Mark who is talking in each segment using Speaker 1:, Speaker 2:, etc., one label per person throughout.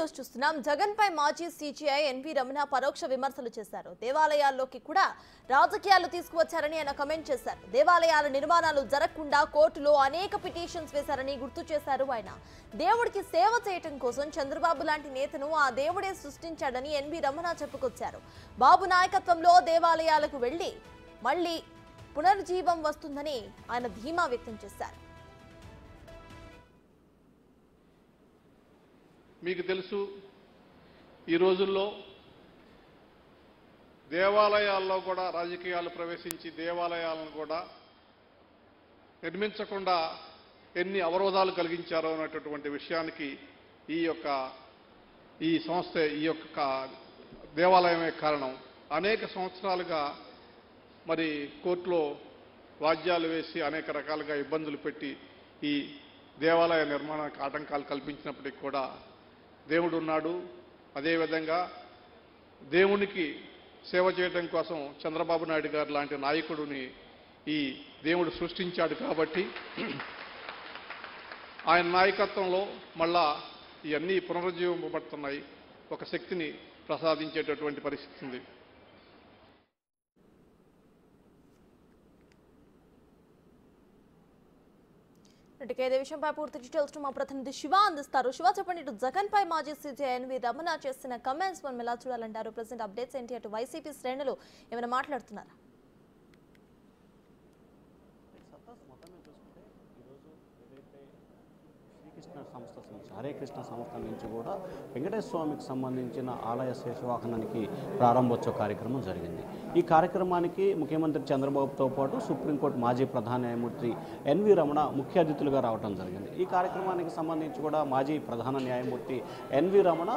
Speaker 1: చూస్తున్నాం. జగన్ పై మాజీ CJI N V Ramana పరోక్ష విమర్శలు చేశారు. దేవాలయాల్లోకి కూడా రాజకీయాలు తీసుకువచ్చారని ఆయన కమెంట్ చేశారు. దేవాలయాల నిర్మాణాలు జరగకుండా కోర్టులో అనేక పిటిషన్స్ వేశారని గుర్తు చేశారు. ఆయన దేవుడికి సేవ చేయడం కోసం చంద్రబాబు లాంటి నేతను ఆ దేవుడే సృష్టించాడని ఎన్వి రమణ చెప్పుకొచ్చారు. బాబు నాయకత్వంలో దేవాలయాలకు వెళ్లి మళ్లీ పునర్జీవం వస్తుందని ఆయన ధీమా వ్యక్తం చేశారు.
Speaker 2: మీకు తెలుసు, ఈ రోజుల్లో దేవాలయాల్లో కూడా రాజకీయాలు ప్రవేశించి దేవాలయాలను కూడా నిర్మించకుండా ఎన్ని అవరోధాలు కలిగించారో అనేటటువంటి విషయానికి ఈ సంస్థ దేవాలయమే కారణం. అనేక సంవత్సరాలుగా మరి కోర్టులో వాద్యాలు వేసి అనేక రకాలుగా ఇబ్బందులు పెట్టి ఈ దేవాలయ నిర్మాణానికి ఆటంకాలు కల్పించినప్పటికీ కూడా దేవుడు ఉన్నాడు. అదేవిధంగా దేవునికి సేవ చేయడం కోసం చంద్రబాబు నాయుడు గారు లాంటి నాయకుడిని ఈ దేవుడు సృష్టించాడు. కాబట్టి ఆయన నాయకత్వంలో మళ్ళా ఇవన్నీ పునరుజ్జీవింపబడుతున్నాయి. ఒక శక్తిని ప్రసాదించేటటువంటి పరిస్థితి ఉంది.
Speaker 1: ఇదే విషయంపై పూర్తి డీటెయిల్స్ మా ప్రతినిధి శివ అందిస్తారు. శివ, చెప్పండి, ఇటు జగన్ పై మాజీ సీజీ ఎన్వి రమణ చేసిన కమెంట్స్ మనం ఎలా చూడాలంటారు? ప్రెసెంట్ అప్డేట్స్ ఏంటి? అటు వైసీపీ శ్రేణులు ఏమైనా మాట్లాడుతున్నారా?
Speaker 3: హరే కృష్ణ సంస్థ నుంచి కూడా వెంకటేశ్వర స్వామికి సంబంధించిన ఆలయ శేషవాహనానికి ప్రారంభోత్సవ కార్యక్రమం జరిగింది. ఈ కార్యక్రమానికి ముఖ్యమంత్రి చంద్రబాబుతో పాటు సుప్రీంకోర్టు మాజీ ప్రధాన న్యాయమూర్తి ఎన్వి రమణ ముఖ్య అతిథులుగా రావడం జరిగింది. ఈ కార్యక్రమానికి సంబంధించి కూడా మాజీ ప్రధాన న్యాయమూర్తి ఎన్వి రమణ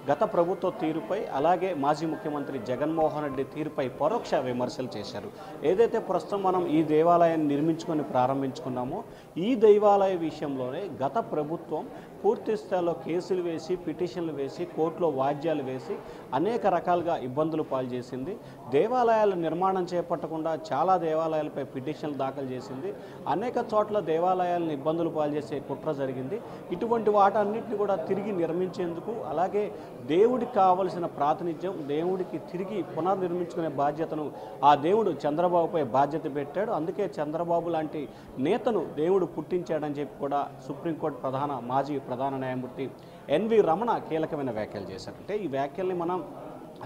Speaker 3: గత ప్రభుత్వ తీరుపై అలాగే మాజీ ముఖ్యమంత్రి జగన్మోహన్ రెడ్డి తీరుపై పరోక్ష విమర్శలు చేశారు. ఏదైతే ప్రస్తుతం మనం ఈ దేవాలయాన్ని నిర్మించుకొని ప్రారంభించుకున్నామో ఈ దేవాలయ విషయంలోనే గత ప్రభుత్వం పూర్తి స్థాయిలో కేసులు వేసి పిటిషన్లు వేసి కోర్టులో వాద్యాలు వేసి అనేక రకాలుగా ఇబ్బందులు పాల్చేసింది. దేవాలయాల నిర్మాణం చేపట్టకుండా చాలా దేవాలయాలపై పిటిషన్లు దాఖలు చేసింది. అనేక చోట్ల దేవాలయాలను ఇబ్బందులు పాల్చేసే కుట్ర జరిగింది. ఇటువంటి వాటన్నిటిని కూడా తిరిగి నిర్మించేందుకు అలాగే దేవుడికి కావలసిన ప్రాతినిధ్యం దేవుడికి తిరిగి పునర్నిర్మించుకునే బాధ్యతను ఆ దేవుడు చంద్రబాబుపై బాధ్యత పెట్టాడు. అందుకే చంద్రబాబు లాంటి నేతను దేవుడు పుట్టించాడని చెప్పి కూడా సుప్రీంకోర్టు మాజీ ప్రధాన న్యాయమూర్తి ఎన్వి రమణ కీలకమైన వ్యాఖ్యలు చేశారు. అంటే ఈ వ్యాఖ్యల్ని మనం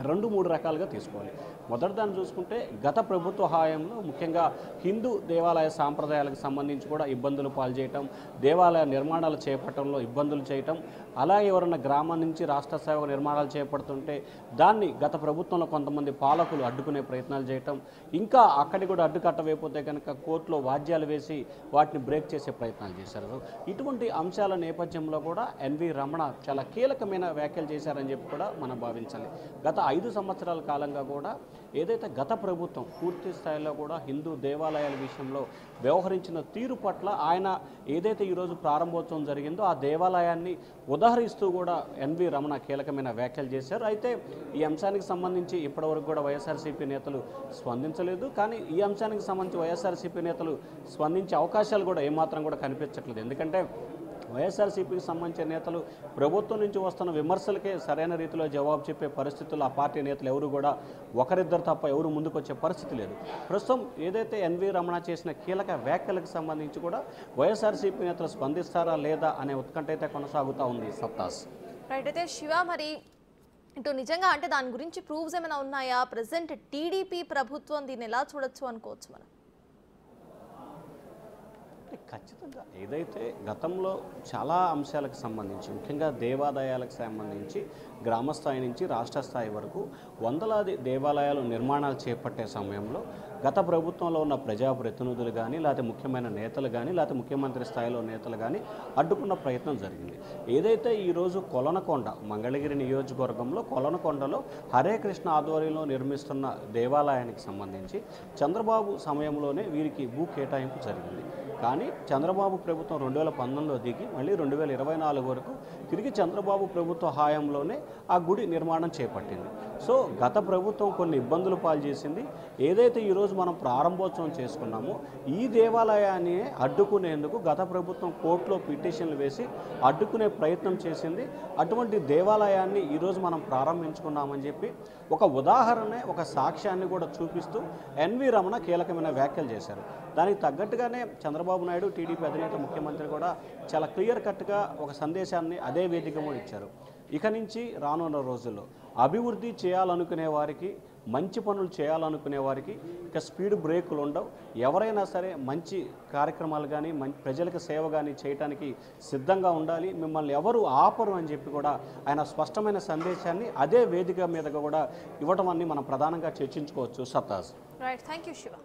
Speaker 3: 2-3 రకాలుగా తీసుకోవాలి. మొదటి దాన్ని చూసుకుంటే గత ప్రభుత్వ హయాంలో ముఖ్యంగా హిందూ దేవాలయ సాంప్రదాయాలకు సంబంధించి కూడా ఇబ్బందులు పాల్చేయటం, దేవాలయ నిర్మాణాలు చేపట్టడంలో ఇబ్బందులు చేయటం, అలాగే ఎవరైనా గ్రామం నుంచి రాష్ట్ర స్థాయి నిర్మాణాలు చేపడుతుంటే దాన్ని గత ప్రభుత్వంలో కొంతమంది పాలకులు అడ్డుకునే ప్రయత్నాలు చేయటం, ఇంకా అక్కడి కూడా అడ్డుకట్టవేయకపోతే కనుక కోర్టులో వాద్యాలు వేసి వాటిని బ్రేక్ చేసే ప్రయత్నాలు చేశారు. ఇటువంటి అంశాల నేపథ్యంలో కూడా ఎన్వి రమణ చాలా కీలకమైన వ్యాఖ్యలు చేశారని చెప్పి కూడా మనం భావించాలి. గత 5 సంవత్సరాల కాలంగా కూడా ఏదైతే గత ప్రభుత్వం పూర్తి స్థాయిలో కూడా హిందూ దేవాలయాల విషయంలో వ్యవహరించిన తీరు పట్ల ఆయన ఏదైతే ఈరోజు ప్రారంభోత్సవం జరిగిందో ఆ దేవాలయాన్ని ఉదాహరిస్తూ కూడా ఎన్వి రమణ కీలకమైన వ్యాఖ్యలు చేశారు. అయితే ఈ అంశానికి సంబంధించి ఇప్పటివరకు కూడా వైఎస్ఆర్సీపీ నేతలు స్పందించలేదు. కానీ ఈ అంశానికి సంబంధించి వైఎస్ఆర్సీపీ నేతలు స్పందించే అవకాశాలు కూడా ఏమాత్రం కూడా కనిపించట్లేదు. ఎందుకంటే వైఎస్ఆర్సీపీకి సంబంధించిన నేతలు ప్రభుత్వం నుంచి వస్తున్న విమర్శలకే సరైన రీతిలో జవాబు చెప్పే పరిస్థితుల్లో ఆ పార్టీ నేతలు ఎవరు కూడా ఒకరిద్దరు తప్ప ఎవరు ముందుకు వచ్చే పరిస్థితి లేదు. ప్రస్తుతం ఏదైతే ఎన్వి రమణ చేసిన కీలక వ్యాఖ్యలకు సంబంధించి కూడా వైఎస్ఆర్సీపీ నేతలు స్పందిస్తారా లేదా అనే ఉత్కంఠ అయితే కొనసాగుతూ ఉంది. సత్తాస్
Speaker 1: రైట్. అయితే శివ, మరి ఇటు నిజంగా అంటే దాని గురించి ప్రూఫ్స్ ఏమైనా ఉన్నాయా? ప్రెసెంట్ టీడీపీ ప్రభుత్వం దీన్ని ఎలా చూడొచ్చు అనుకోవచ్చు మనం?
Speaker 3: ఖచ్చితంగా ఏదైతే గతంలో చాలా అంశాలకు సంబంధించి ముఖ్యంగా దేవాలయాలకు సంబంధించి గ్రామస్థాయి నుంచి రాష్ట్ర స్థాయి వరకు వందలాది దేవాలయాలు నిర్మాణాలు చేపట్టే సమయంలో గత ప్రభుత్వంలో ఉన్న ప్రజాప్రతినిధులు కానీ లేకపోతే ముఖ్యమైన నేతలు కానీ లేకపోతే ముఖ్యమంత్రి స్థాయిలో నేతలు కానీ అడ్డుకున్న ప్రయత్నం జరిగింది. ఏదైతే ఈరోజు కొలనకొండ మంగళగిరి నియోజకవర్గంలో కొలనకొండలో హరే కృష్ణ ఆధ్వర్యంలో నిర్మిస్తున్న దేవాలయానికి సంబంధించి చంద్రబాబు సమయంలోనే వీరికి భూ కేటాయింపు జరిగింది. కానీ చంద్రబాబు ప్రభుత్వం 2019లో దిగి మళ్ళీ 2024 వరకు తిరిగి చంద్రబాబు ప్రభుత్వ హయాంలోనే ఆ గుడి నిర్మాణం చేపట్టింది. సో గత ప్రభుత్వం కొన్ని ఇబ్బందులు పాలు చేసింది. ఏదైతే ఈరోజు మనం ప్రారంభోత్సవం చేసుకున్నామో ఈ దేవాలయాన్ని అడ్డుకునేందుకు గత ప్రభుత్వం కోర్టులో పిటిషన్లు వేసి అడ్డుకునే ప్రయత్నం చేసింది. అటువంటి దేవాలయాన్ని ఈరోజు మనం ప్రారంభించుకున్నామని చెప్పి ఒక ఉదాహరణ, ఒక సాక్ష్యాన్ని కూడా చూపిస్తూ ఎన్వి రమణ కీలకమైన వ్యాఖ్యలు చేశారు. దానికి తగ్గట్టుగానే చంద్రబాబు నాయుడు, టీడీపీ అధినేత, ముఖ్యమంత్రి కూడా చాలా క్లియర్ కట్గా ఒక సందేశాన్ని అదే వేదిక మీద ఇచ్చారు. ఇక నుంచి రానున్న రోజుల్లో అభివృద్ధి చేయాలనుకునే వారికి, మంచి పనులు చేయాలనుకునే వారికి ఇక స్పీడ్ బ్రేకులు ఉండవు. ఎవరైనా సరే మంచి కార్యక్రమాలు కానీ ప్రజలకు సేవ కానీ చేయడానికి సిద్ధంగా ఉండాలి. మిమ్మల్ని ఎవరు ఆపరు అని చెప్పి కూడా ఆయన స్పష్టమైన సందేశాన్ని అదే వేదిక మీదగా కూడా ఇవ్వటం అన్ని మనం ప్రధానంగా చర్చించుకోవచ్చు. సత్తాజ్.
Speaker 1: Right, thank you Shiva.